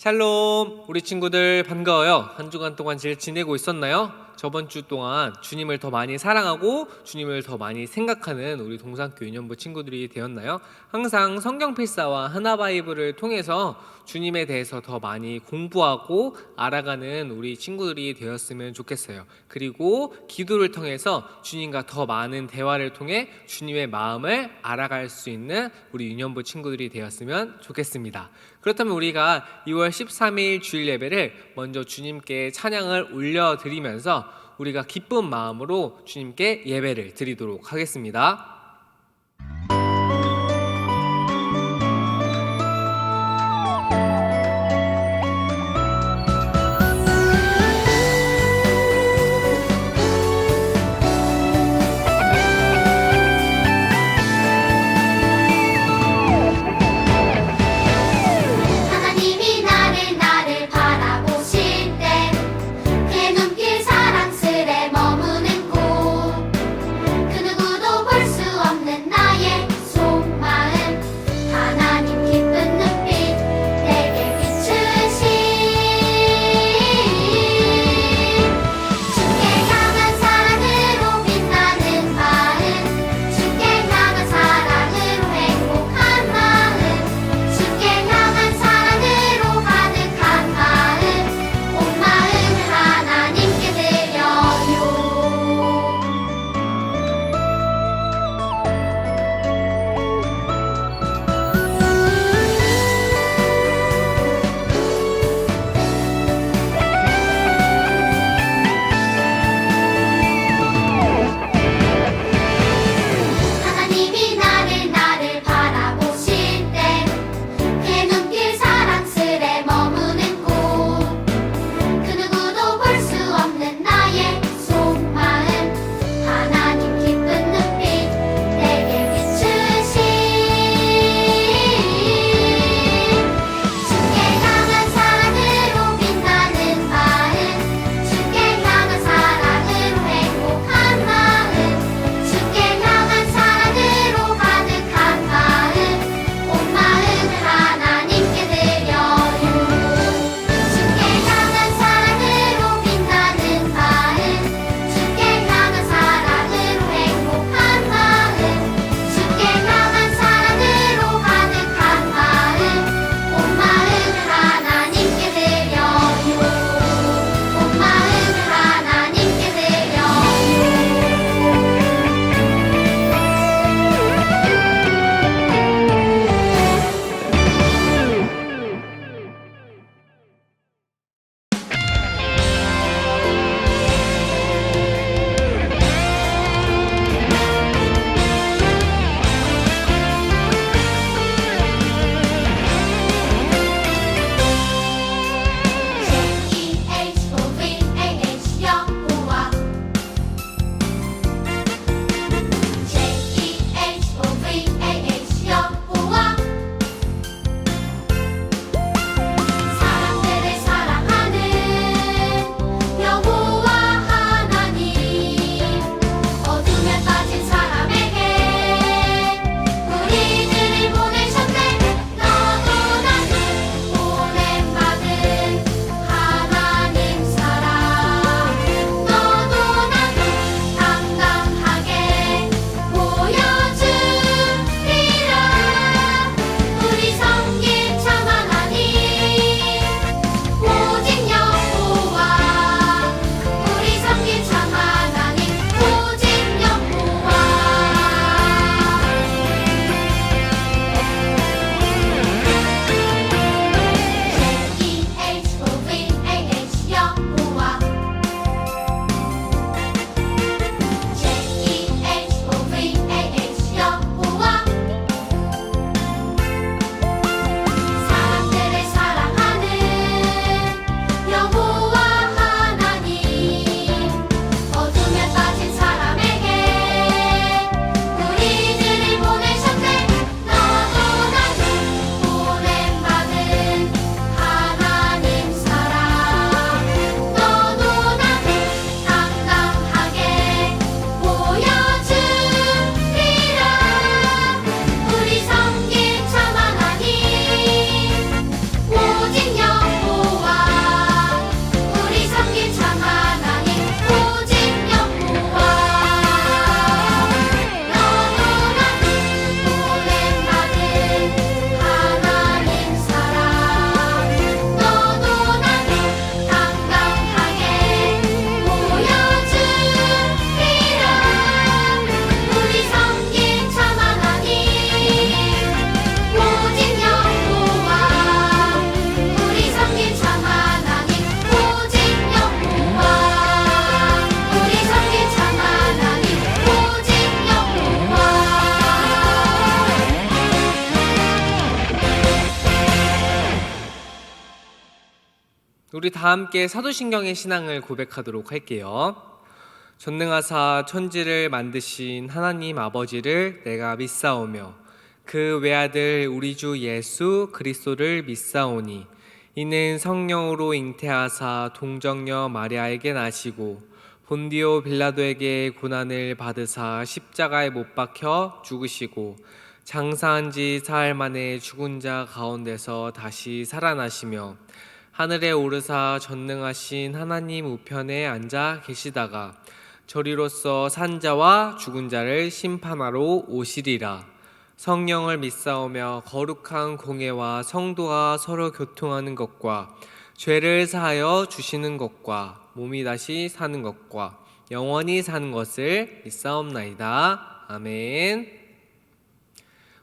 샬롬, 우리 친구들 반가워요. 한 주간 동안 잘 지내고 있었나요? 저번 주 동안 주님을 더 많이 사랑하고 주님을 더 많이 생각하는 우리 동산교 유년부 친구들이 되었나요? 항상 성경 필사와 하나바이블을 통해서 주님에 대해서 더 많이 공부하고 알아가는 우리 친구들이 되었으면 좋겠어요. 그리고 기도를 통해서 주님과 더 많은 대화를 통해 주님의 마음을 알아갈 수 있는 우리 유년부 친구들이 되었으면 좋겠습니다. 그렇다면 우리가 2월 13일 주일 예배를 먼저 주님께 찬양을 올려드리면서 우리가 기쁜 마음으로 주님께 예배를 드리도록 하겠습니다. 하나님이 나를 바라보실 때 그의 눈길 사랑스레 머무는 곳 그 누구도 볼 수 없는 나의 우리 다 함께 사도신경의 신앙을 고백하도록 할게요. 전능하사 천지를 만드신 하나님 아버지를 내가 믿사오며 그 외아들 우리 주 예수 그리스도를 믿사오니 이는 성령으로 잉태하사 동정녀 마리아에게 나시고 본디오 빌라도에게 고난을 받으사 십자가에 못 박혀 죽으시고 장사한 지 사흘 만에 죽은 자 가운데서 다시 살아나시며 하늘에 오르사 전능하신 하나님 우편에 앉아 계시다가 저리로서 산 자와 죽은 자를 심판하러 오시리라. 성령을 믿사오며 거룩한 공예와 성도가 서로 교통하는 것과 죄를 사하여 주시는 것과 몸이 다시 사는 것과 영원히 사는 것을 믿사옵나이다. 아멘.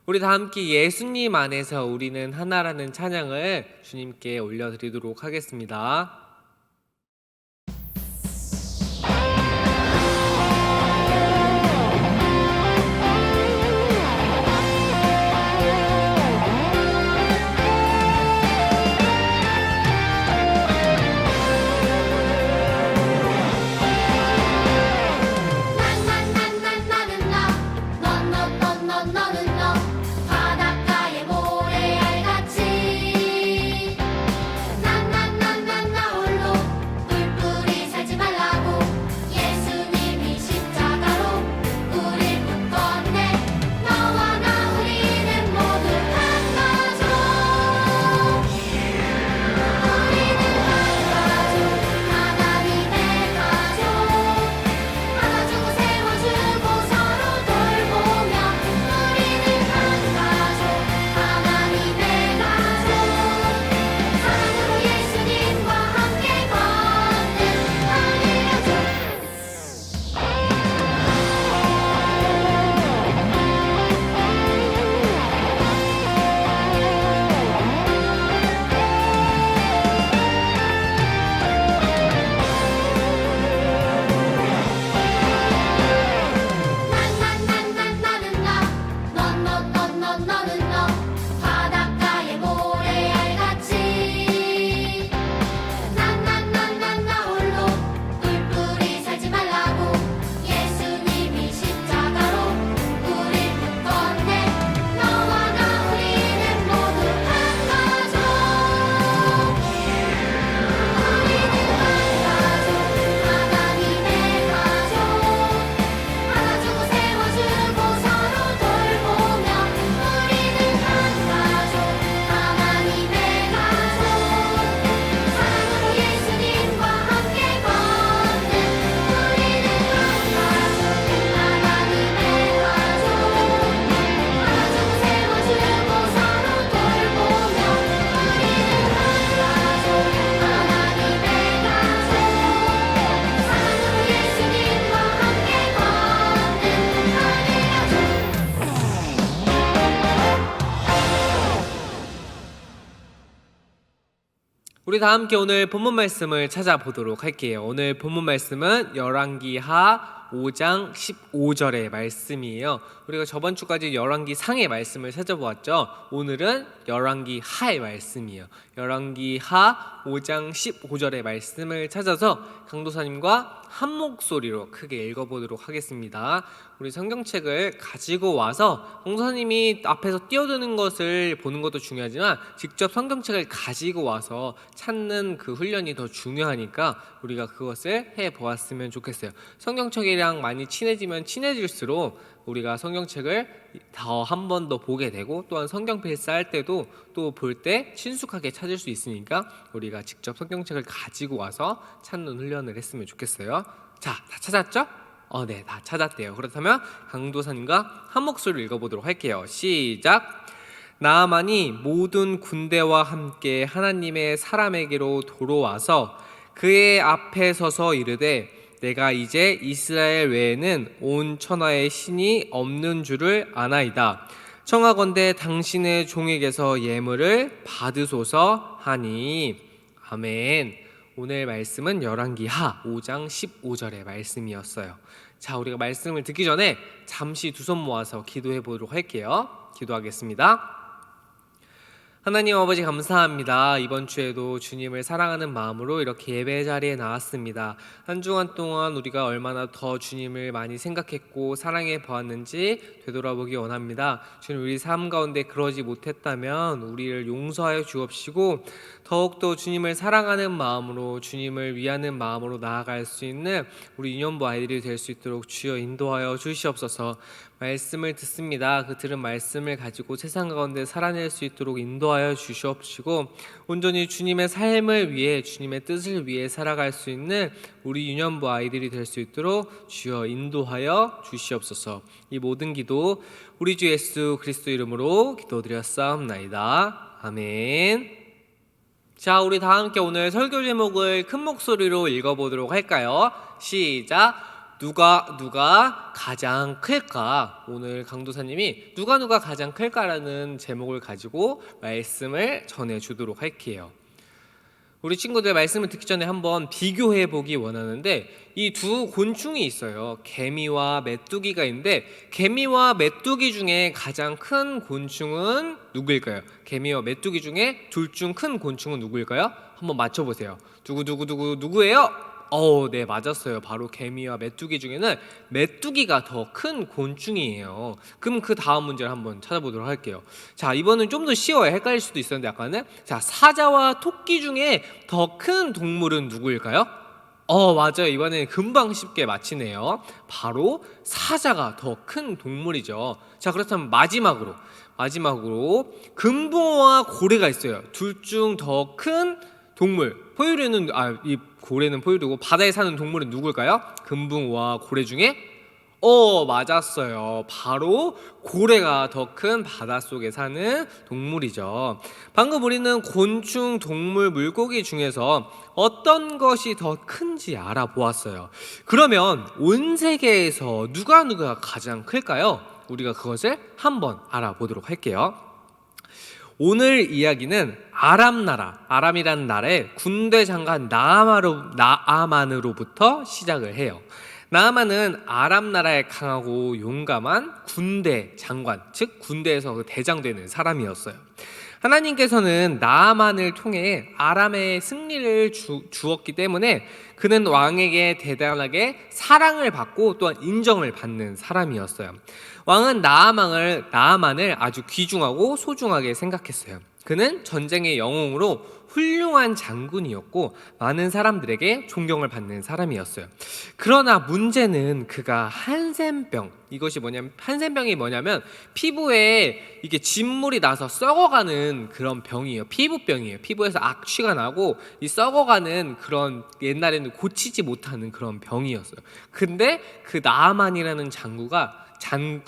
우리 다 함께 예수님 안에서 우리는 하나라는 찬양을 주님께 올려드리도록 하겠습니다. 우리 다 함께 오늘 본문 말씀을 찾아보도록 할게요. 오늘 본문 말씀은 열왕기하 5장 15절의 말씀이에요. 우리가 저번 주까지 열왕기 상의 말씀을 찾아보았죠. 오늘은 열왕기 하의 말씀이에요. 열왕기 하 5장 15절의 말씀을 찾아서 강도사님과 한 목소리로 크게 읽어보도록 하겠습니다. 우리 성경책을 가지고 와서 강도사님이 앞에서 뛰어드는 것을 보는 것도 중요하지만 직접 성경책을 가지고 와서 찾는 그 훈련이 더 중요하니까 우리가 그것을 해보았으면 좋겠어요. 성경책이랑 많이 친해지면 친해질수록 우리가 성경책을 더 한 번 더 보게 되고 또한 성경 필사할 때도 또 볼 때 친숙하게 찾을 수 있으니까 우리가 직접 성경책을 가지고 와서 찾는 훈련을 했으면 좋겠어요. 자, 다 찾았죠? 네, 다 찾았대요. 그렇다면 강도사님과 한 목소리로 읽어보도록 할게요. 시작! 나아만이 모든 군대와 함께 하나님의 사람에게로 돌아와서 그의 앞에 서서 이르되 내가 이제 이스라엘 외에는 온 천하의 신이 없는 줄을 아나이다. 청하건대 당신의 종에게서 예물을 받으소서 하니. 아멘. 오늘 말씀은 열왕기하 5장 15절의 말씀이었어요. 자, 우리가 말씀을 듣기 전에 잠시 두 손 모아서 기도해 보도록 할게요. 기도하겠습니다. 하나님 아버지 감사합니다. 이번 주에도 주님을 사랑하는 마음으로 이렇게 예배 자리에 나왔습니다. 한 주간 동안 우리가 얼마나 더 주님을 많이 생각했고 사랑해 보았는지 되돌아보기 원합니다. 주님, 우리 삶 가운데 그러지 못했다면 우리를 용서하여 주옵시고 더욱더 주님을 사랑하는 마음으로 주님을 위하는 마음으로 나아갈 수 있는 우리 유년부 아이들이 될 수 있도록 주여 인도하여 주시옵소서. 말씀을 듣습니다. 그 들은 말씀을 가지고 세상 가운데 살아낼 수 있도록 인도하여 주시옵시고 온전히 주님의 삶을 위해 주님의 뜻을 위해 살아갈 수 있는 우리 유년부 아이들이 될 수 있도록 주여 인도하여 주시옵소서. 이 모든 기도 우리 주 예수 그리스도 이름으로 기도드렸사옵나이다. 아멘. 자, 우리 다 함께 오늘 설교 제목을 큰 목소리로 읽어보도록 할까요? 시작. 누가 가장 클까? 오늘 강도사님이 누가 가장 클까라는 제목을 가지고 말씀을 전해주도록 할게요. 우리 친구들 말씀을 듣기 전에 한번 비교해 보기 원하는데 이 두 곤충이 있어요. 개미와 메뚜기가 있는데 개미와 메뚜기 중에 가장 큰 곤충은 누구일까요? 개미와 메뚜기 중에 둘 중 큰 곤충은 누구일까요? 한번 맞춰보세요. 누구예요? 네, 맞았어요. 바로 개미와 메뚜기 중에는 메뚜기가 더 큰 곤충이에요. 그럼 그 다음 문제를 한번 찾아보도록 할게요. 자, 이번은 좀 더 쉬워요. 헷갈릴 수도 있었는데 약간은. 자, 사자와 토끼 중에 더 큰 동물은 누구일까요? 맞아요. 이번에는 금방 쉽게 맞히네요. 바로 사자가 더 큰 동물이죠. 자, 그렇다면 마지막으로 금붕어와 고래가 있어요. 둘 중 더 큰 동물. 이 고래는 포유류고 바다에 사는 동물은 누굴까요? 금붕어와 고래 중에 맞았어요. 바로 고래가 더 큰 바닷속에 사는 동물이죠. 방금 우리는 곤충, 동물, 물고기 중에서 어떤 것이 더 큰지 알아보았어요. 그러면 온 세계에서 누가 가장 클까요? 우리가 그것을 한번 알아보도록 할게요. 오늘 이야기는 아람이라는 나라의 군대 장관 나아만으로부터 시작을 해요. 나아만은 아람 나라의 강하고 용감한 군대 장관, 즉 군대에서 그 대장되는 사람이었어요. 하나님께서는 나아만을 통해 아람의 승리를 주었기 때문에 그는 왕에게 대단하게 사랑을 받고 또한 인정을 받는 사람이었어요. 왕은 나아만을 아주 귀중하고 소중하게 생각했어요. 그는 전쟁의 영웅으로 훌륭한 장군이었고 많은 사람들에게 존경을 받는 사람이었어요. 그러나 문제는 그가 한센병, 한센병이 뭐냐면 피부에 이게 진물이 나서 썩어가는 그런 병이에요. 피부병이에요. 피부에서 악취가 나고 이 썩어가는 그런, 옛날에는 고치지 못하는 그런 병이었어요. 근데 그 나아만이라는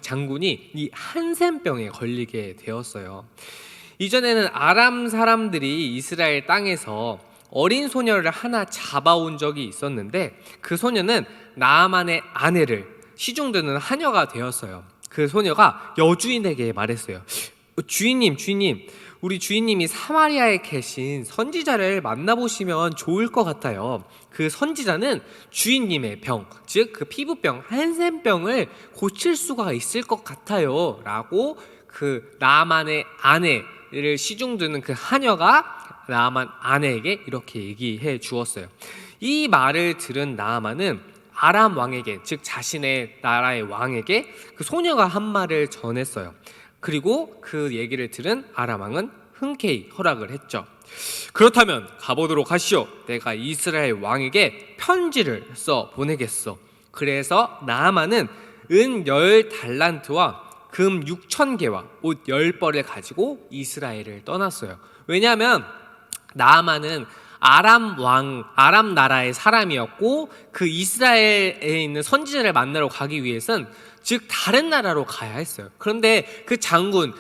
장군이 이 한센병에 걸리게 되었어요. 이전에는 아람 사람들이 이스라엘 땅에서 어린 소녀를 하나 잡아온 적이 있었는데 그 소녀는 나아만의 아내를 시중드는 하녀가 되었어요. 그 소녀가 여주인에게 말했어요. 주인님, 우리 주인님이 사마리아에 계신 선지자를 만나보시면 좋을 것 같아요. 그 선지자는 주인님의 병, 즉 그 피부병, 한센병을 고칠 수가 있을 것 같아요 라고 그 나아만의 아내를 시중드는 그 하녀가 나아만 아내에게 이렇게 얘기해 주었어요. 이 말을 들은 나아만은 아람 왕에게, 즉 자신의 나라의 왕에게 그 소녀가 한 말을 전했어요. 그리고 그 얘기를 들은 아람 왕은 흔쾌히 허락을 했죠. 그렇다면 가보도록 하시오. 내가 이스라엘 왕에게 편지를 써 보내겠어. 그래서 나아만은 은 10달란트와 금 6,000개와 옷 10벌을 가지고 이스라엘을 떠났어요. 왜냐하면 나아만은 아람 나라의 사람이었고 그 이스라엘에 있는 선지자를 만나러 가기 위해선 즉 다른 나라로 가야 했어요. 그런데 그 장군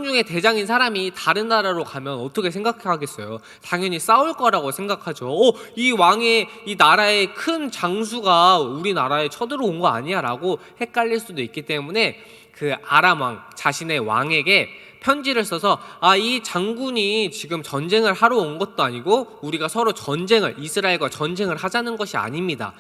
중에 대장인 사람이 다른 나라로 가면 어떻게 생각하겠어요? 당연히 싸울 거라고 생각하죠. 이 나라의 큰 장수가 우리 나라에 쳐들어온 거 아니야? 라고 헷갈릴 수도 있기 때문에 그 아람 왕, 자신의 왕에게 편지를 써서 이 장군이 지금 전쟁을 하러 온 것도 아니고 우리가 서로 이스라엘과 전쟁을 하자는 것이 아닙니다.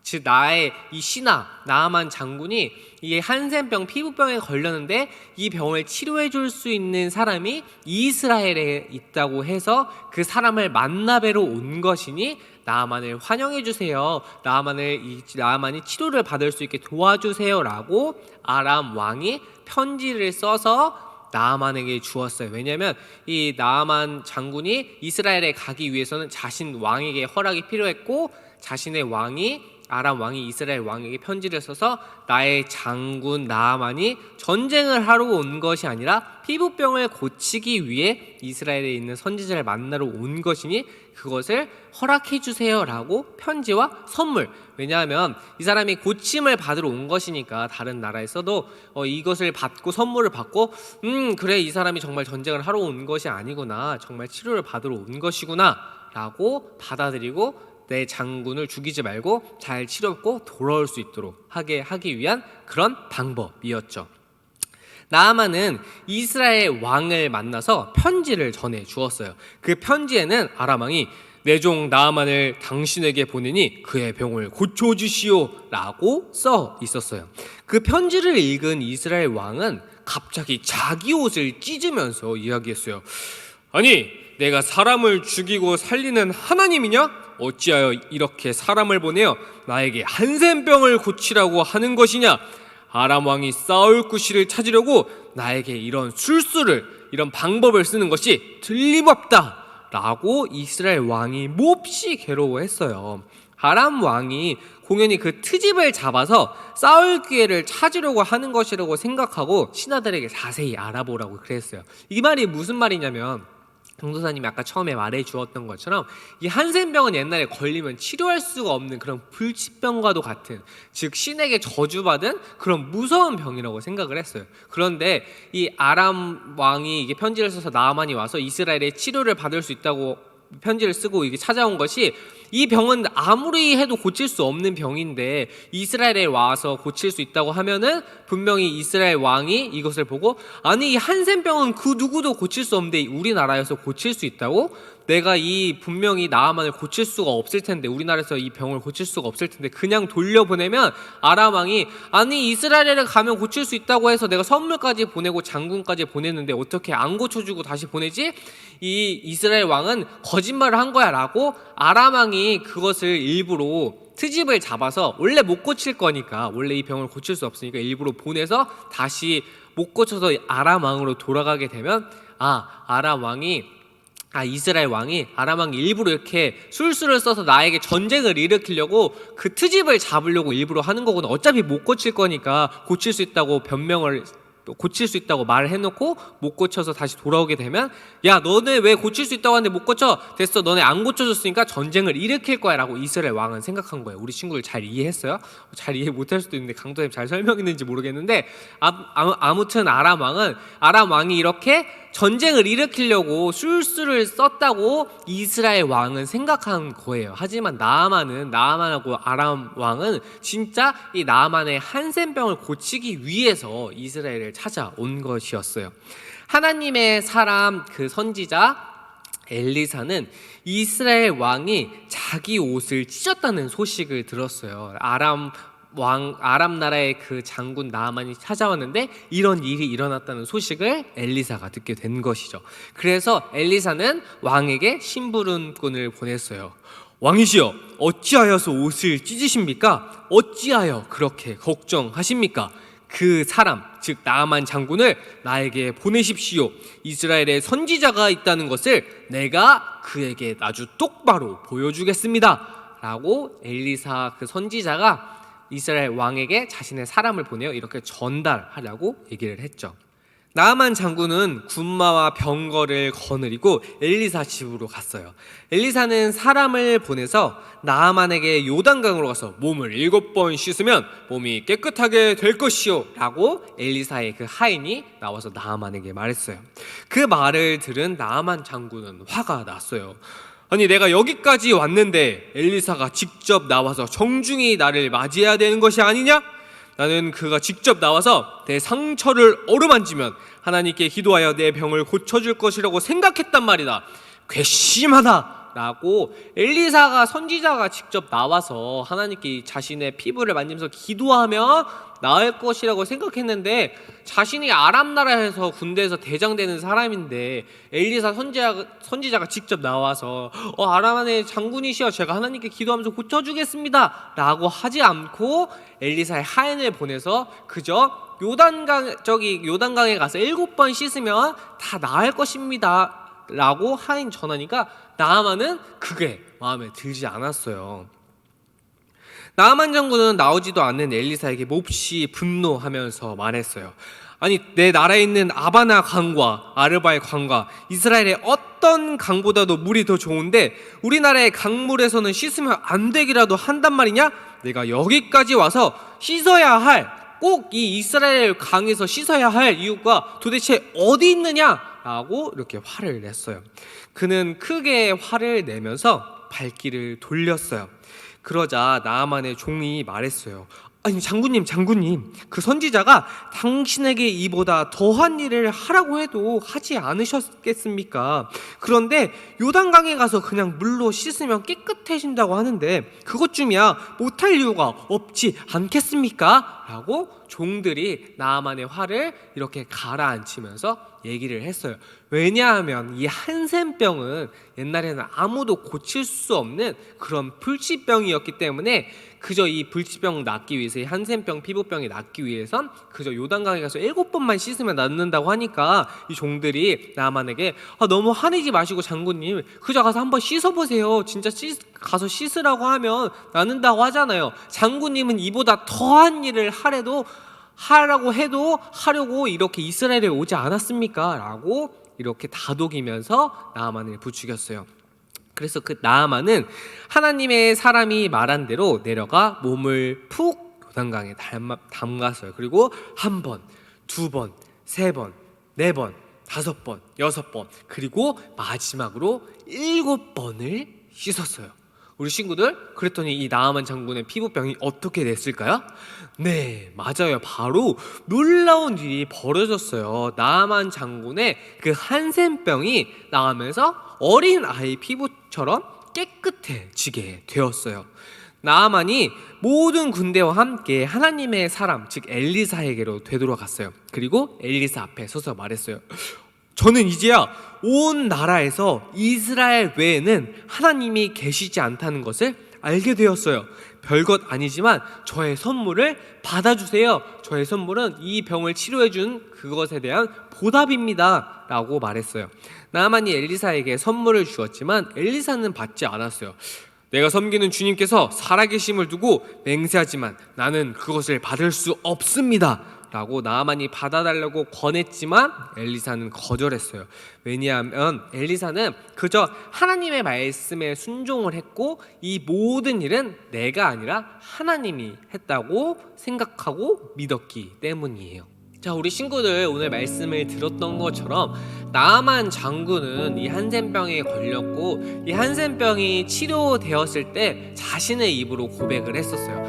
즉 나의 이 신하 나아만 장군이 이 한센병 피부병에 걸렸는데 이 병을 치료해 줄 수 있는 사람이 이스라엘에 있다고 해서 그 사람을 만나뵈러 온 것이니 나아만을 환영해 주세요. 나아만이 치료를 받을 수 있게 도와주세요라고 아람 왕이 편지를 써서 나아만에게 주었어요. 왜냐하면 이 나아만 장군이 이스라엘에 가기 위해서는 자신 왕에게 허락이 필요했고, 자신의 왕이 아람 왕이 이스라엘 왕에게 편지를 써서 나의 장군 나아만이 전쟁을 하러 온 것이 아니라 피부병을 고치기 위해 이스라엘에 있는 선지자를 만나러 온 것이니 그것을 허락해 주세요라고 편지와 선물, 왜냐하면 이 사람이 고침을 받으러 온 것이니까 다른 나라에서도 이것을 받고 선물을 받고 그래, 이 사람이 정말 전쟁을 하러 온 것이 아니구나, 정말 치료를 받으러 온 것이구나 라고 받아들이고 내 장군을 죽이지 말고 잘 치료받고 돌아올 수 있도록 하기 위한 그런 방법이었죠. 나아만은 이스라엘 왕을 만나서 편지를 전해 주었어요. 그 편지에는 아람 왕이 내 종 나아만을 당신에게 보내니 그의 병을 고쳐주시오 라고 써 있었어요. 그 편지를 읽은 이스라엘 왕은 갑자기 자기 옷을 찢으면서 이야기했어요. 아니, 내가 사람을 죽이고 살리는 하나님이냐? 어찌하여 이렇게 사람을 보내어 나에게 한센병을 고치라고 하는 것이냐? 아람 왕이 싸울 구실을 찾으려고 나에게 이런 술수를, 이런 방법을 쓰는 것이 틀림없다 라고 이스라엘 왕이 몹시 괴로워했어요. 아람 왕이 공연히 그 트집을 잡아서 싸울 기회를 찾으려고 하는 것이라고 생각하고 신하들에게 자세히 알아보라고 그랬어요. 이 말이 무슨 말이냐면, 강도사님이 아까 처음에 말해 주었던 것처럼 이 한센병은 옛날에 걸리면 치료할 수가 없는 그런 불치병과도 같은, 즉 신에게 저주받은 그런 무서운 병이라고 생각을 했어요. 그런데 이 아람 왕이 이게 편지를 써서 나아만이 와서 이스라엘에 치료를 받을 수 있다고 편지를 쓰고 이게 찾아온 것이, 이 병은 아무리 해도 고칠 수 없는 병인데 이스라엘에 와서 고칠 수 있다고 하면은 분명히 이스라엘 왕이 이것을 보고, 아니 이 한센병은 그 누구도 고칠 수 없는데 우리나라에서 고칠 수 있다고? 내가 이 분명히 나아만을 고칠 수가 없을 텐데, 우리나라에서 이 병을 고칠 수가 없을 텐데 그냥 돌려보내면 아람 왕이, 아니 이스라엘에 가면 고칠 수 있다고 해서 내가 선물까지 보내고 장군까지 보냈는데 어떻게 안 고쳐주고 다시 보내지? 이 이스라엘 왕은 거짓말을 한 거야 라고 아람 왕이 그것을 일부러 트집을 잡아서, 원래 못 고칠 거니까, 원래 이 병을 고칠 수 없으니까 일부러 보내서 다시 못 고쳐서 아람 왕으로 돌아가게 되면 이스라엘 왕이 아람 왕이 일부러 이렇게 술수를 써서 나에게 전쟁을 일으키려고 그 트집을 잡으려고 일부러 하는 거구나. 어차피 못 고칠 거니까 고칠 수 있다고 고칠 수 있다고 말을 해놓고 못 고쳐서 다시 돌아오게 되면, 야 너네 왜 고칠 수 있다고 하는데 못 고쳐? 됐어, 너네 안 고쳐줬으니까 전쟁을 일으킬 거야 라고 이스라엘 왕은 생각한 거예요. 우리 친구들 잘 이해했어요? 잘 이해 못할 수도 있는데 강도님 잘 설명했는지 모르겠는데, 아무튼 아람 왕이 이렇게 전쟁을 일으키려고 술수를 썼다고 이스라엘 왕은 생각한 거예요. 하지만 나아만하고 아람 왕은 진짜 이 나아만의 한센병을 고치기 위해서 이스라엘을 찾아온 것이었어요. 하나님의 사람 그 선지자 엘리사는 이스라엘 왕이 자기 옷을 찢었다는 소식을 들었어요. 아람 나라의 그 장군 나아만이 찾아왔는데 이런 일이 일어났다는 소식을 엘리사가 듣게 된 것이죠. 그래서 엘리사는 왕에게 심부름꾼을 보냈어요. 왕이시여, 어찌하여서 옷을 찢으십니까? 어찌하여 그렇게 걱정하십니까? 그 사람, 즉 나아만 장군을 나에게 보내십시오. 이스라엘에 선지자가 있다는 것을 내가 그에게 아주 똑바로 보여주겠습니다 라고 엘리사 그 선지자가 이스라엘 왕에게 자신의 사람을 보내어 이렇게 전달하라고 얘기를 했죠. 나아만 장군은 군마와 병거를 거느리고 엘리사 집으로 갔어요. 엘리사는 사람을 보내서 나아만에게 요단강으로 가서 몸을 7번 씻으면 몸이 깨끗하게 될 것이요 라고 엘리사의 그 하인이 나와서 나아만에게 말했어요. 그 말을 들은 나아만 장군은 화가 났어요. 아니 내가 여기까지 왔는데 엘리사가 직접 나와서 정중히 나를 맞이해야 되는 것이 아니냐? 나는 그가 직접 나와서 내 상처를 어루만지면 하나님께 기도하여 내 병을 고쳐줄 것이라고 생각했단 말이다. 괘씸하다 라고 엘리사가 선지자가 직접 나와서 하나님께 자신의 피부를 만지면서 기도하며 나을 것이라고 생각했는데, 자신이 아람 나라에서 군대에서 대장 되는 사람인데 엘리사 선지자가 직접 나와서 아람의 장군이시여, 제가 하나님께 기도하면서 고쳐주겠습니다 라고 하지 않고 엘리사의 하인을 보내서 그저 요단강에 가서 7번 씻으면 다 나을 것입니다 라고 하인 전하니까 나아만은 그게 마음에 들지 않았어요. 나아만 장군은 나오지도 않는 엘리사에게 몹시 분노하면서 말했어요. 아니, 내 나라에 있는 아바나 강과 아르바의 강과 이스라엘의 어떤 강보다도 물이 더 좋은데 우리나라의 강물에서는 씻으면 안 되기라도 한단 말이냐? 내가 여기까지 와서 씻어야 할, 꼭 이 이스라엘 강에서 씻어야 할 이유가 도대체 어디 있느냐? 라고 이렇게 화를 냈어요. 그는 크게 화를 내면서 발길을 돌렸어요. 그러자 나아만의 종이 말했어요. 아니, 장군님, 그 선지자가 당신에게 이보다 더한 일을 하라고 해도 하지 않으셨겠습니까? 그런데 요단강에 가서 그냥 물로 씻으면 깨끗해진다고 하는데 그것쯤이야 못할 이유가 없지 않겠습니까? 라고 종들이 나아만의 화를 이렇게 가라앉히면서 얘기를 했어요. 왜냐하면 이 한센병은 옛날에는 아무도 고칠 수 없는 그런 불치병이었기 때문에 그저 이 불치병 낫기 위해서, 이 한센병, 피부병이 낫기 위해선 그저 요단강에 가서 7번만 씻으면 낫는다고 하니까 이 종들이 나아만에게 너무 화내지 마시고 장군님, 그저 가서 한번 씻어보세요. 진짜 가서 씻으라고 하면 낫는다고 하잖아요. 장군님은 이보다 더한 일을 하라고 해도 하려고 이렇게 이스라엘에 오지 않았습니까? 라고 이렇게 다독이면서 나아만을 부추겼어요. 그래서 그 나아만은 하나님의 사람이 말한 대로 내려가 몸을 푹 요단강에 담갔어요. 그리고 1번, 2번, 3번, 4번, 5번, 6번, 그리고 마지막으로 7번을 씻었어요. 우리 친구들, 그랬더니 이 나아만 장군의 피부병이 어떻게 됐을까요? 네, 맞아요. 바로 놀라운 일이 벌어졌어요. 나아만 장군의 그 한센병이 나가면서 어린 아이 피부처럼 깨끗해지게 되었어요. 나아만이 모든 군대와 함께 하나님의 사람, 즉 엘리사에게로 되돌아갔어요. 그리고 엘리사 앞에 서서 말했어요. 저는 이제야 온 나라에서 이스라엘 외에는 하나님이 계시지 않다는 것을 알게 되었어요. 별것 아니지만 저의 선물을 받아주세요. 저의 선물은 이 병을 치료해준 그것에 대한 보답입니다 라고 말했어요. 나아만이 엘리사에게 선물을 주었지만 엘리사는 받지 않았어요. 내가 섬기는 주님께서 살아계심을 두고 맹세하지만 나는 그것을 받을 수 없습니다 라고 나아만이 받아달라고 권했지만 엘리사는 거절했어요. 왜냐하면 엘리사는 그저 하나님의 말씀에 순종을 했고 이 모든 일은 내가 아니라 하나님이 했다고 생각하고 믿었기 때문이에요. 자, 우리 친구들, 오늘 말씀을 들었던 것처럼 나아만 장군은 이 한센병에 걸렸고 이 한센병이 치료되었을 때 자신의 입으로 고백을 했었어요.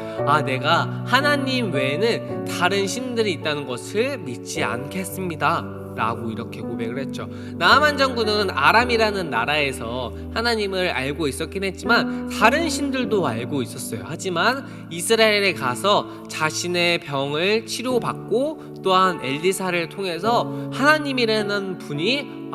내가 하나님 외에는 다른 신들이 있다는 것을 믿지 않겠습니다 라고 이렇게 고백을 했죠. 나아만 장군은 아람이라는 나라에서 하나님을 알고 있었긴 했지만 다른 신들도 알고 있었어요. 하지만 이스라엘에 가서 자신의 병을 치료받고 또한 엘리사를 통해서 하나님이라는 분이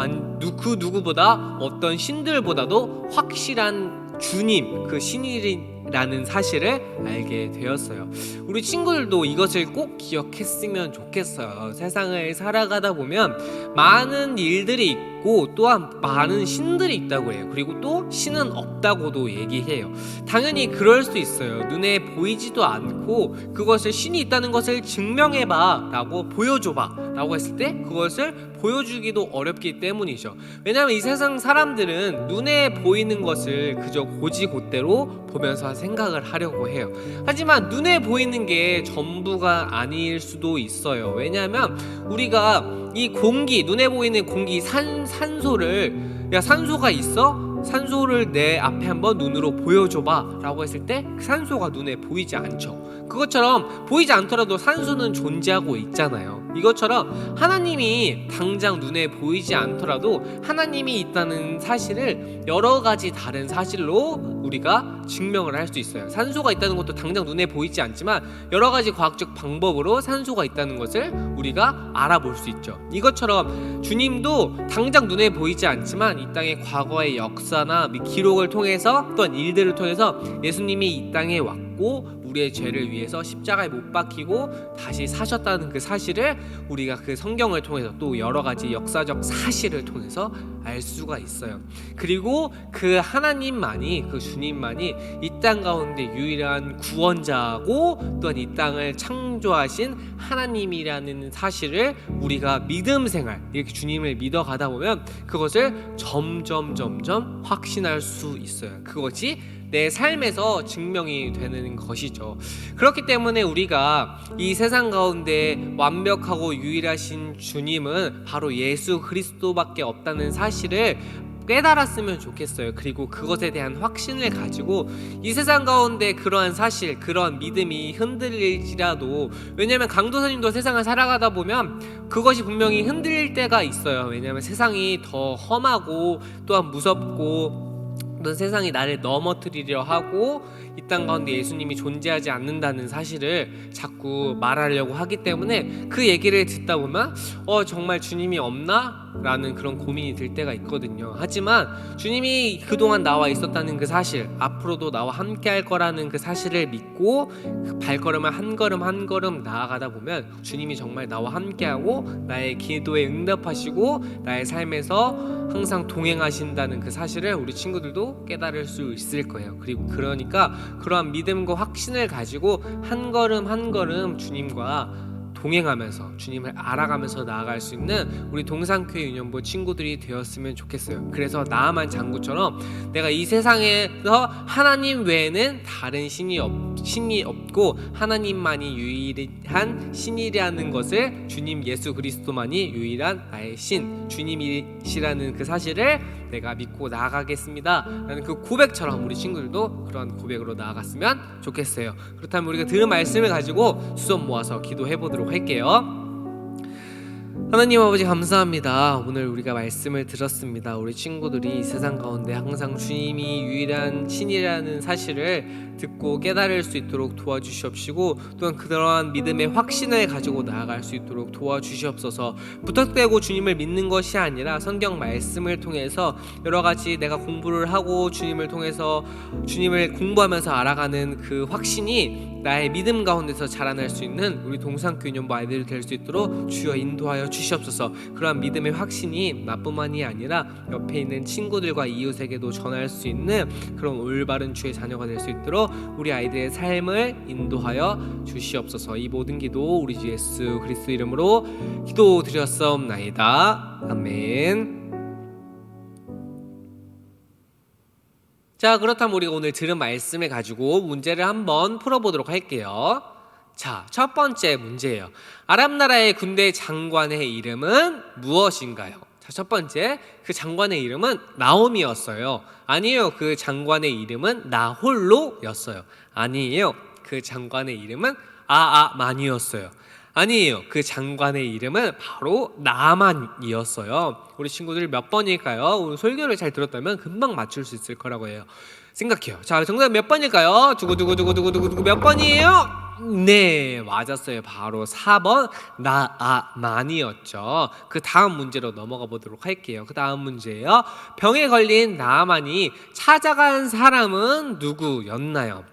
그 누구보다 어떤 신들보다도 확실한 주님, 그 신이라는 사실을 알게 되었어요. 우리 친구들도 이것을 꼭 기억했으면 좋겠어요. 세상을 살아가다 보면 많은 일들이 있고 또한 많은 신들이 있다고 해요. 그리고 또 신은 없다고도 얘기해요. 당연히 그럴 수 있어요. 눈에 보이지도 않고 그것을 신이 있다는 것을 증명해봐 라고 보여줘봐 라고 했을 때 그것을 보여주기도 어렵기 때문이죠. 왜냐하면 이 세상 사람들은 눈에 보이는 것을 그저 고지곳대로 보면서 생각을 하려고 해요. 하지만 눈에 보이는 게 전부가 아닐 수도 있어요. 왜냐하면 우리가 이 공기, 눈에 보이는 공기, 산소를, 야, 산소가 있어? 산소를 내 앞에 한번 눈으로 보여줘봐 라고 했을 때 그 산소가 눈에 보이지 않죠. 그것처럼 보이지 않더라도 산소는 존재하고 있잖아요. 이것처럼 하나님이 당장 눈에 보이지 않더라도 하나님이 있다는 사실을 여러 가지 다른 사실로 우리가 증명을 할 수 있어요. 산소가 있다는 것도 당장 눈에 보이지 않지만 여러 가지 과학적 방법으로 산소가 있다는 것을 우리가 알아볼 수 있죠. 이것처럼 주님도 당장 눈에 보이지 않지만 이 땅의 과거의 역사나 기록을 통해서 또한 일들을 통해서 예수님이 이 땅에 왔고 우리의 죄를 위해서 십자가에 못 박히고 다시 사셨다는 그 사실을 우리가 그 성경을 통해서 또 여러 가지 역사적 사실을 통해서 알 수가 있어요. 그리고 그 하나님만이, 그 주님만이 이 땅 가운데 유일한 구원자고 또한 이 땅을 창조하신 하나님이라는 사실을 우리가 믿음 생활, 이렇게 주님을 믿어가다 보면 그것을 점점 확신할 수 있어요. 그것이 내 삶에서 증명이 되는 것이죠. 그렇기 때문에 우리가 이 세상 가운데 완벽하고 유일하신 주님은 바로 예수 그리스도밖에 없다는 사실을 깨달았으면 좋겠어요. 그리고 그것에 대한 확신을 가지고 이 세상 가운데 그러한 사실, 그러한 믿음이 흔들릴지라도, 왜냐하면 강도사님도 세상을 살아가다 보면 그것이 분명히 흔들릴 때가 있어요. 왜냐하면 세상이 더 험하고 또한 무섭고 어떤 세상이 나를 넘어뜨리려 하고 이 땅 가운데 예수님이 존재하지 않는다는 사실을 자꾸 말하려고 하기 때문에 그 얘기를 듣다 보면 정말 주님이 없나? 라는 그런 고민이 들 때가 있거든요. 하지만 주님이 그동안 나와 있었다는 그 사실, 앞으로도 나와 함께 할 거라는 그 사실을 믿고 그 발걸음을 한 걸음 한 걸음 나아가다 보면 주님이 정말 나와 함께하고 나의 기도에 응답하시고 나의 삶에서 항상 동행하신다는 그 사실을 우리 친구들도 깨달을 수 있을 거예요. 그리고 그러니까 그러한 믿음과 확신을 가지고 한 걸음 한 걸음 주님과 동행하면서 주님을 알아가면서 나아갈 수 있는 우리 동산교회 유년부 친구들이 되었으면 좋겠어요. 그래서 나아만 장구처럼 내가 이 세상에서 하나님 외에는 다른 신이 없고 하나님만이 유일한 신이라는 것을, 주님 예수 그리스도만이 유일한 나의 신, 주님이시라는 그 사실을 내가 믿고 나아가겠습니다 라는 그 고백처럼 우리 친구들도 그런 고백으로 나아갔으면 좋겠어요. 그렇다면 우리가 들은 말씀을 가지고 수업 모아서 기도해 보도록 할게요. 하나님 아버지 감사합니다. 오늘 우리가 말씀을 들었습니다. 우리 친구들이 이 세상 가운데 항상 주님이 유일한 신이라는 사실을 듣고 깨달을 수 있도록 도와주시옵시고 또한 그러한 믿음의 확신을 가지고 나아갈 수 있도록 도와주시옵소서. 부탁되고 주님을 믿는 것이 아니라 성경 말씀을 통해서 여러 가지 내가 공부를 하고 주님을 통해서 주님을 공부하면서 알아가는 그 확신이 나의 믿음 가운데서 자라날 수 있는 우리 동산교회 유년부 아이들이 될 수 있도록 주여 인도하여 주시옵소서. 그러한 믿음의 확신이 나뿐만이 아니라 옆에 있는 친구들과 이웃에게도 전할 수 있는 그런 올바른 주의 자녀가 될 수 있도록 우리 아이들의 삶을 인도하여 주시옵소서. 이 모든 기도 우리 주 예수 그리스도 이름으로 기도드렸사옵나이다. 아멘. 자, 그렇다면 우리가 오늘 들은 말씀을 가지고 문제를 한번 풀어보도록 할게요. 자, 첫 번째 문제예요. 아람 나라의 군대 장관의 이름은 무엇인가요? 자, 첫 번째, 그 장관의 이름은 나옴이었어요. 아니에요. 그 장관의 이름은 나홀로였어요. 아니에요. 그 장관의 이름은 아아만이었어요. 아니에요. 그 장관의 이름은 바로 나만이었어요. 우리 친구들 몇 번일까요? 오늘 설교를 잘 들었다면 금방 맞출 수 있을 거라고 해요. 생각해요. 자, 정답 몇 번일까요? 두구두구두구두구두구 몇 번이에요? 네, 맞았어요. 바로 4번 나아만이었죠. 그 다음 문제로 넘어가 보도록 할게요. 그 다음 문제예요. 병에 걸린 나아만이 찾아간 사람은 누구였나요?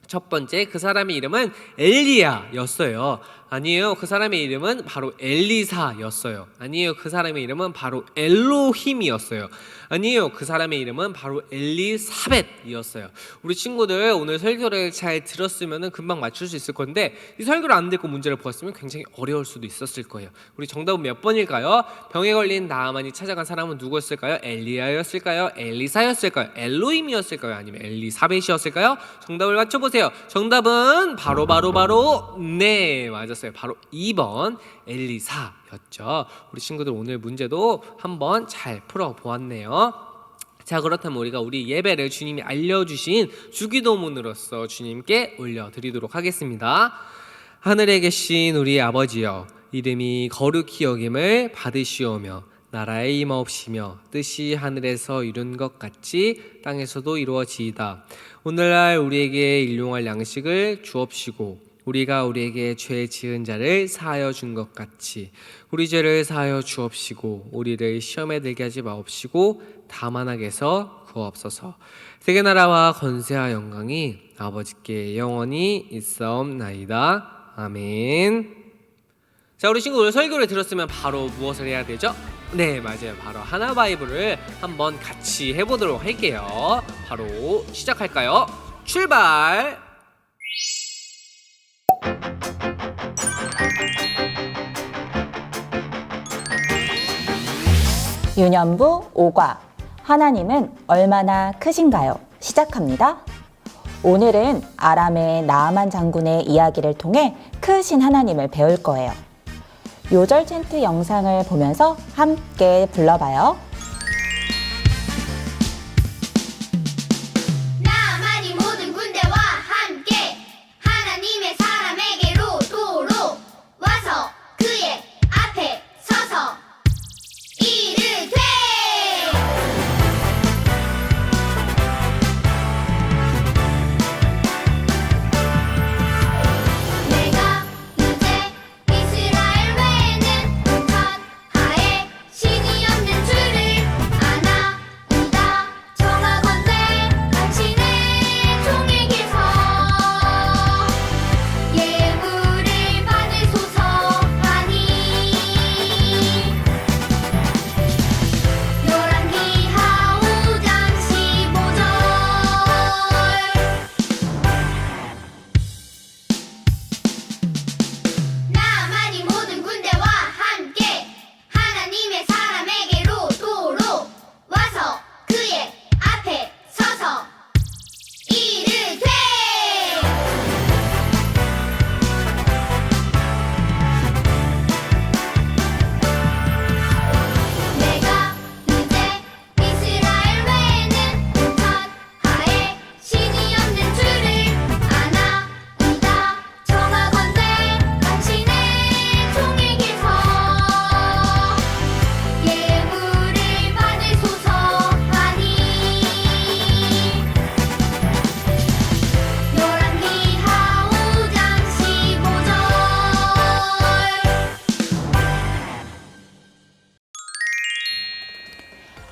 첫 번째, 그 사람의 이름은 엘리야였어요. 아니에요. 그 사람의 이름은 바로 엘리사였어요. 아니에요. 그 사람의 이름은 바로 엘로힘이었어요. 아니에요. 그 사람의 이름은 바로 엘리사벳이었어요. 우리 친구들 오늘 설교를 잘 들었으면 금방 맞출 수 있을 건데 이 설교를 안 듣고 문제를 보았으면 굉장히 어려울 수도 있었을 거예요. 우리 정답은 몇 번일까요? 병에 걸린 나아만이 찾아간 사람은 누구였을까요? 엘리야였을까요? 엘리사였을까요? 엘로힘이었을까요? 아니면 엘리사벳이었을까요? 정답을 맞춰보세요. 정답은 바로 네, 맞았어요. 바로 2번 엘리사였죠. 우리 친구들 오늘 문제도 한번 잘 풀어보았네요. 자, 그렇다면 우리가 우리 예배를 주님이 알려주신 주기도문으로서 주님께 올려드리도록 하겠습니다. 하늘에 계신 우리 아버지여, 이름이 거룩히 여김을 받으시오며 나라의 임하옵시며 뜻이 하늘에서 이룬 것 같이 땅에서도 이루어지이다. 오늘날 우리에게 일용할 양식을 주옵시고 우리가 우리에게 죄 지은 자를 사하여 준 것 같이 우리 죄를 사하여 주옵시고 우리를 시험에 들게 하지 마옵시고 다만 악에서 구하옵소서. 세계 나라와 권세와 영광이 아버지께 영원히 있사옵나이다. 아멘. 자, 우리 친구들 설교를 들었으면 바로 무엇을 해야 되죠? 네, 맞아요. 바로 하나 바이블을 한번 같이 해보도록 할게요. 바로 시작할까요? 출발! 유년부 5과 하나님은 얼마나 크신가요? 시작합니다. 오늘은 아람의 나아만 장군의 이야기를 통해 크신 하나님을 배울 거예요. 요절 챈트 영상을 보면서 함께 불러봐요. 나만이 모든 군대와 함께 하나님의 사람에게로 도로 와서 그의 앞에 서서 이르되 내가 이제 이스라엘 외에는 온 천하에 신이 없는 줄을 아나이다. 정하건대 당신의 종에게서 예물을 받으소서 하니 열왕기하 5장 15절 나만이 모든 군대와 함께 하나님의 사람에게로 도로 와서 그의 앞에 서서 이르되 내가 이제 이스라엘 외에는 온 천하에 신이 없는 줄을 아나이다. 정하건대 당신의 종에게서 예물을 받으소서 하니 열왕기하 5장 15절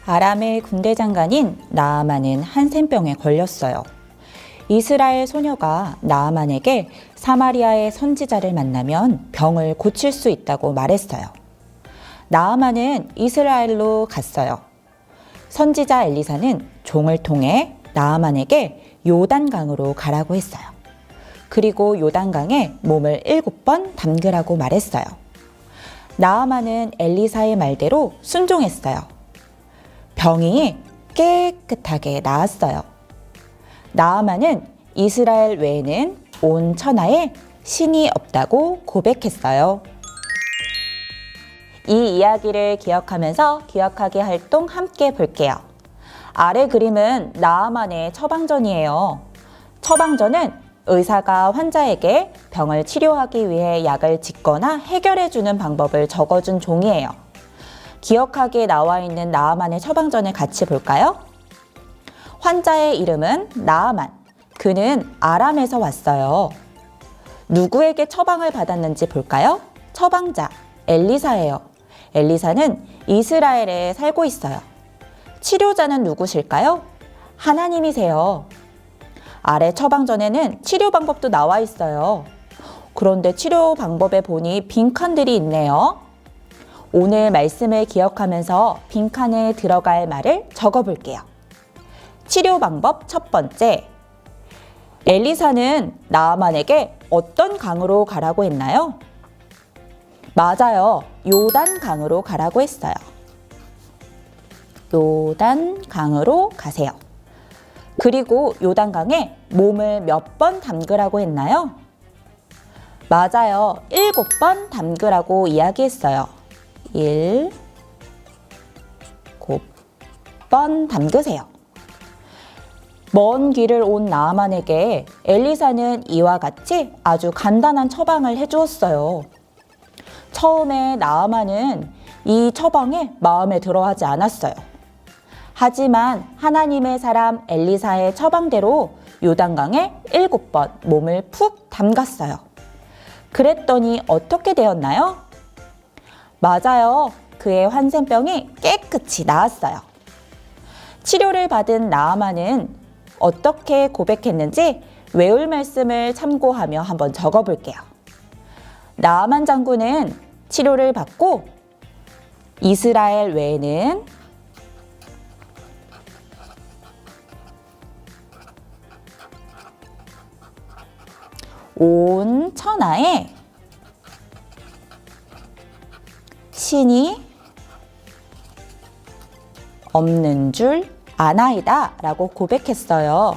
아람의 군대 장관인 나아만은 한센병에 걸렸어요. 이스라엘 소녀가 나아만에게 사마리아의 선지자를 만나면 병을 고칠 수 있다고 말했어요. 나아만은 이스라엘로 갔어요. 선지자 엘리사는 종을 통해 나아만에게 요단강으로 가라고 했어요. 그리고 요단강에 몸을 7번 담그라고 말했어요. 나아만은 엘리사의 말대로 순종했어요. 병이 깨끗하게 나았어요. 나아만은 이스라엘 외에는 온 천하에 신이 없다고 고백했어요. 이 이야기를 기억하면서 기억하기 활동 함께 볼게요. 아래 그림은 나아만의 처방전이에요. 처방전은 의사가 환자에게 병을 치료하기 위해 약을 짓거나 해결해주는 방법을 적어준 종이에요. 기억하기에 나와 있는 나아만의 처방전을 같이 볼까요? 환자의 이름은 나아만. 그는 아람에서 왔어요. 누구에게 처방을 받았는지 볼까요? 처방자 엘리사예요. 엘리사는 이스라엘에 살고 있어요. 치료자는 누구실까요? 하나님이세요. 아래 처방전에는 치료 방법도 나와 있어요. 그런데 치료 방법에 보니 빈칸들이 있네요. 오늘 말씀을 기억하면서 빈칸에 들어갈 말을 적어볼게요. 치료 방법 첫 번째. 엘리사는 나아만에게 어떤 강으로 가라고 했나요? 맞아요. 요단 강으로 가라고 했어요. 요단 강으로 가세요. 그리고 요단 강에 몸을 몇 번 담그라고 했나요? 맞아요. 7번 담그라고 이야기했어요. 7 번 담그세요. 먼 길을 온 나아만에게 엘리사는 이와 같이 아주 간단한 처방을 해주었어요. 처음에 나아만은 이 처방에 마음에 들어하지 않았어요. 하지만 하나님의 사람 엘리사의 처방대로 요단강에 7번 몸을 푹 담갔어요. 그랬더니 어떻게 되었나요? 맞아요. 그의 환센병이 깨끗이 나았어요. 치료를 받은 나아만은 어떻게 고백했는지 외울 말씀을 참고하며 한번 적어볼게요. 나아만 장군은 치료를 받고 이스라엘 외에는 온 천하에 신이 없는 줄 아나이다 라고 고백했어요.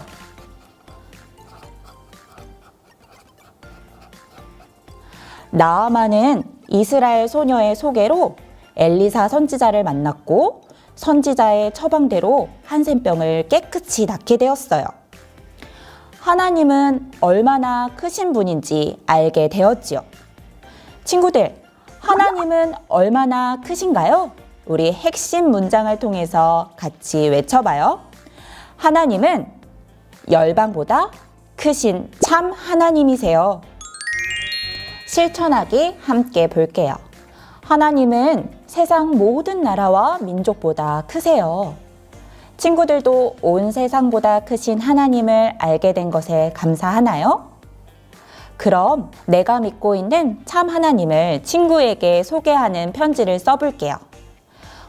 나아만은 이스라엘 소녀의 소개로 엘리사 선지자를 만났고 선지자의 처방대로 한센병을 깨끗이 낫게 되었어요. 하나님은 얼마나 크신 분인지 알게 되었지요. 친구들, 하나님은 얼마나 크신가요? 우리 핵심 문장을 통해서 같이 외쳐봐요. 하나님은 열방보다 크신 참 하나님이세요. 실천하기 함께 볼게요. 하나님은 세상 모든 나라와 민족보다 크세요. 친구들도 온 세상보다 크신 하나님을 알게 된 것에 감사하나요? 그럼 내가 믿고 있는 참 하나님을 친구에게 소개하는 편지를 써볼게요.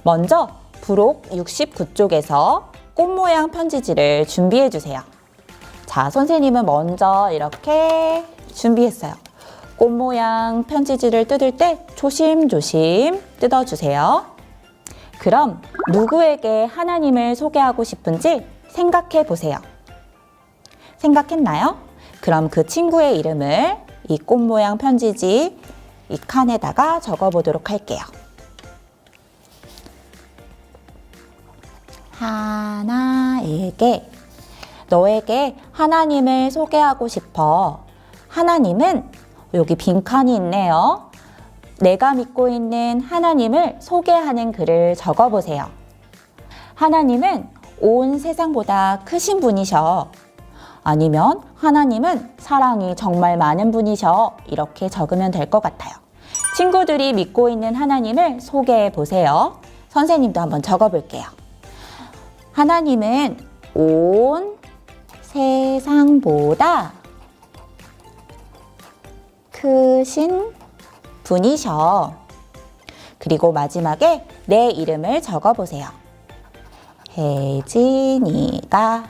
먼저 부록 69쪽에서 꽃 모양 편지지를 준비해 주세요. 자, 선생님은 먼저 이렇게 준비했어요. 꽃 모양 편지지를 뜯을 때 조심조심 뜯어주세요. 그럼 누구에게 하나님을 소개하고 싶은지 생각해 보세요. 생각했나요? 그럼 그 친구의 이름을 이 꽃 모양 편지지 이 칸에다가 적어 보도록 할게요. 하나에게, 너에게 하나님을 소개하고 싶어. 하나님은 여기 빈칸이 있네요. 내가 믿고 있는 하나님을 소개하는 글을 적어보세요. 하나님은 온 세상보다 크신 분이셔. 아니면 하나님은 사랑이 정말 많은 분이셔. 이렇게 적으면 될 것 같아요. 친구들이 믿고 있는 하나님을 소개해 보세요. 선생님도 한번 적어볼게요. 하나님은 온 세상보다 크신 분이셔. 그리고 마지막에 내 이름을 적어보세요. 혜진이가.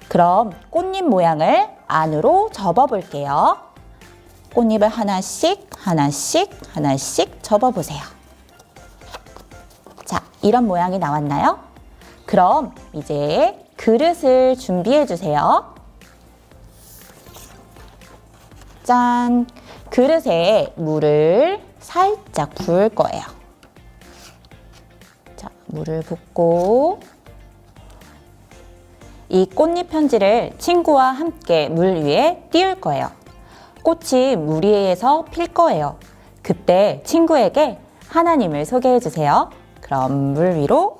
그럼 꽃잎 모양을 안으로 접어볼게요. 꽃잎을 하나씩 하나씩 하나씩 접어보세요. 자, 이런 모양이 나왔나요? 그럼 이제 그릇을 준비해 주세요. 짠! 그릇에 물을 살짝 부을 거예요. 자, 물을 붓고 이 꽃잎 편지를 친구와 함께 물 위에 띄울 거예요. 꽃이 물 위에서 필 거예요. 그때 친구에게 하나님을 소개해 주세요. 그럼 물 위로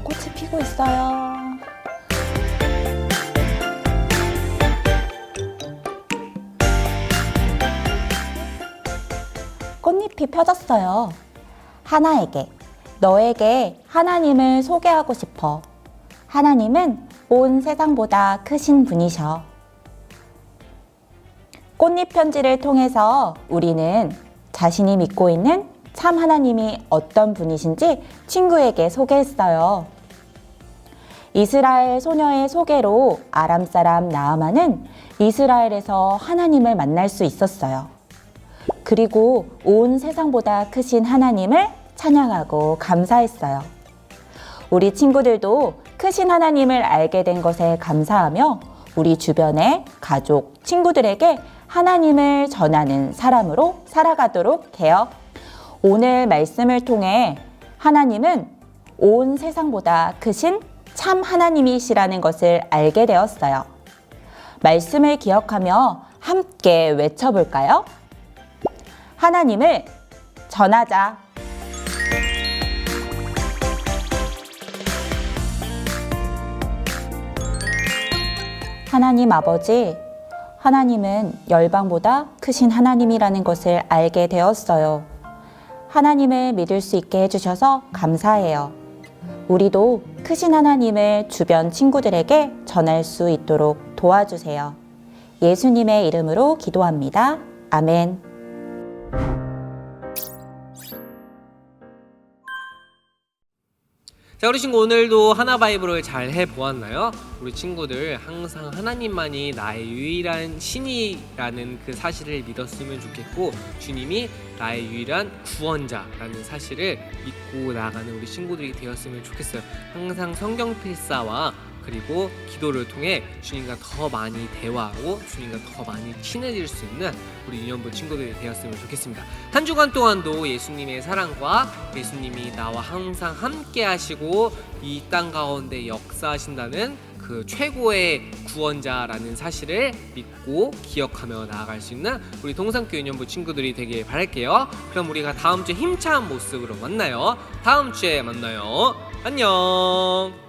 꽃이 피고 있어요. 꽃잎이 펴졌어요. 하나에게, 너에게 하나님을 소개하고 싶어. 하나님은 온 세상보다 크신 분이셔. 꽃잎 편지를 통해서 우리는 자신이 믿고 있는 참 하나님이 어떤 분이신지 친구에게 소개했어요. 이스라엘 소녀의 소개로 아람 사람 나아만은 이스라엘에서 하나님을 만날 수 있었어요. 그리고 온 세상보다 크신 하나님을 찬양하고 감사했어요. 우리 친구들도 크신 하나님을 알게 된 것에 감사하며 우리 주변의 가족, 친구들에게 하나님을 전하는 사람으로 살아가도록 해요. 오늘 말씀을 통해 하나님은 온 세상보다 크신 참 하나님이시라는 것을 알게 되었어요. 말씀을 기억하며 함께 외쳐볼까요? 하나님을 전하자. 하나님 아버지, 하나님은 열방보다 크신 하나님이라는 것을 알게 되었어요. 하나님을 믿을 수 있게 해주셔서 감사해요. 우리도 크신 하나님을 주변 친구들에게 전할 수 있도록 도와주세요. 예수님의 이름으로 기도합니다. 아멘. 자, 우리 친구 오늘도 하나 바이블을 잘 해보았나요? 우리 친구들 항상 하나님만이 나의 유일한 신이라는 그 사실을 믿었으면 좋겠고, 주님이 나의 유일한 구원자라는 사실을 믿고 나아가는 우리 친구들이 되었으면 좋겠어요. 항상 성경 필사와 그리고 기도를 통해 주님과 더 많이 대화하고 주님과 더 많이 친해질 수 있는 우리 유년부 친구들이 되었으면 좋겠습니다. 한 주간 동안도 예수님의 사랑과 예수님이 나와 항상 함께 하시고 이 땅 가운데 역사하신다는 그 최고의 구원자라는 사실을 믿고 기억하며 나아갈 수 있는 우리 동산교회 유년부 친구들이 되길 바랄게요. 그럼 우리가 다음 주에 힘찬 모습으로 만나요. 다음 주에 만나요. 안녕.